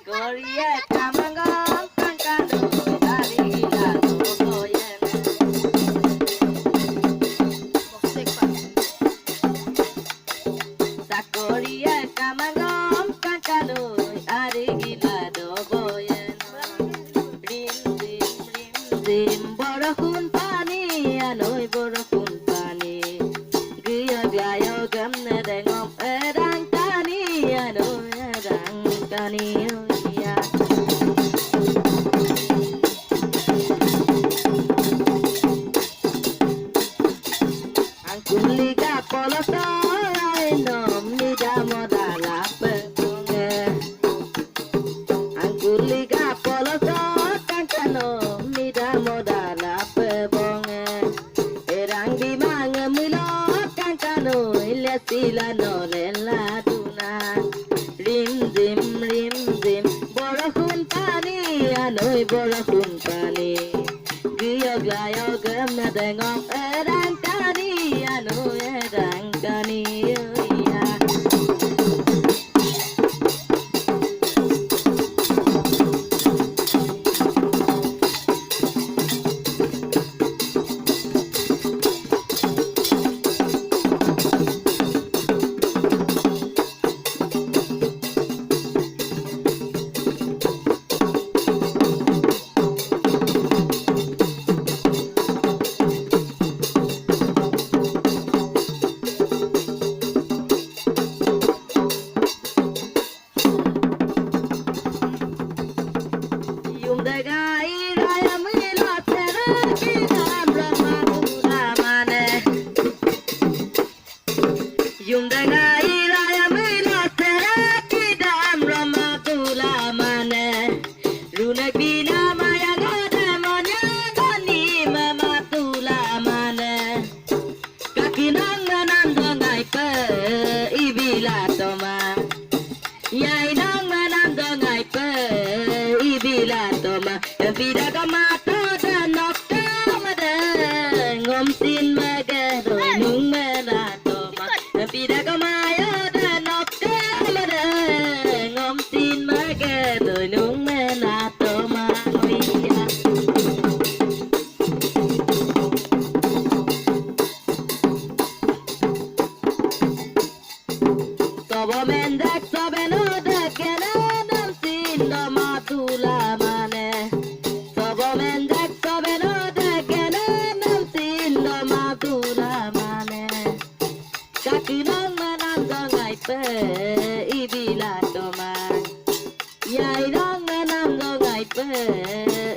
Korea kamangong kangkano dari gila dogoyen. Sa Korea kamangong kangkano dari gila dogoyen. Rim rim rim rim borokun pani anoy borokun pani. Gaya gaya gamne dengom erang tani anoy erang tani. Kuliga poloso ainom nida modala pengonge. Angkuliga poloso kankano nida modala pebonge. Erang di mange milo kankano ilesila nole laduna. Rim zim borokun pani anoy borokun pani. Giyog layog na dengom erang tani ano erang tani ya. Yung dagai raya milo tera kita brahma pura mane. Yung dagai raya milo tera kita brahma pura mane. Runak bina maya gada monya gani mama pura mane. Kakinang manandong ay pe ibila toma. Yay nang manandong ay pe ibila toma. Vida kamato dan nokta mada ngom sin maga doi nung mena toma. Vida kamayo dan nokta mada ngom sin maga doi nung mena toma. Sobo mendak sobeno dakena nam sin no matula mane. Sobo mendak sobeno dakena nam sin no matula mane. Kakinang manandong ay pe ibila toma. Yay nang manandong ay pe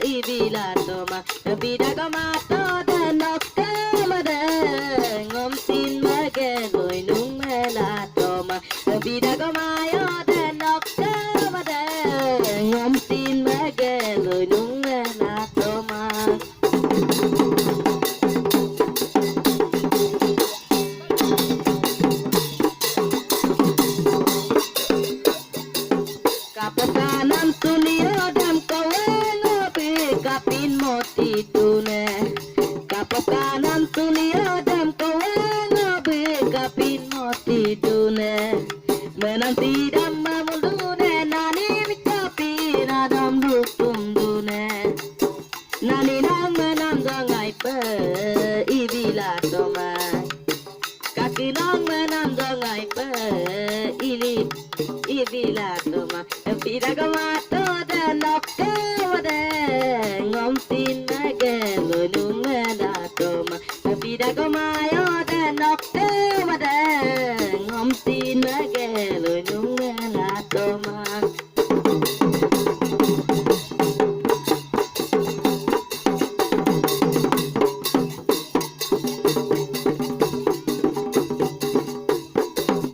ibila toma. Vida kamato dan nokta mada ngom sin mageloy nung mela toma. Vida kamayo dan nokta mada ngom sin mageloy nung mela toma. Kapasanam tulio dam kawengo kapin moti tune. Kapasanam tulio dam kawengo kapin moti tune. Menanti dam mamulune nani kapi nadam dukum dune. Nani nang menandong ay pe ibila toma. Kaki nang menandong ay pe ibila toma. Vida kamato dan nokta mada ngom sin mageloy nung mena toma. Vida kamayo dan nokta mada ngom sin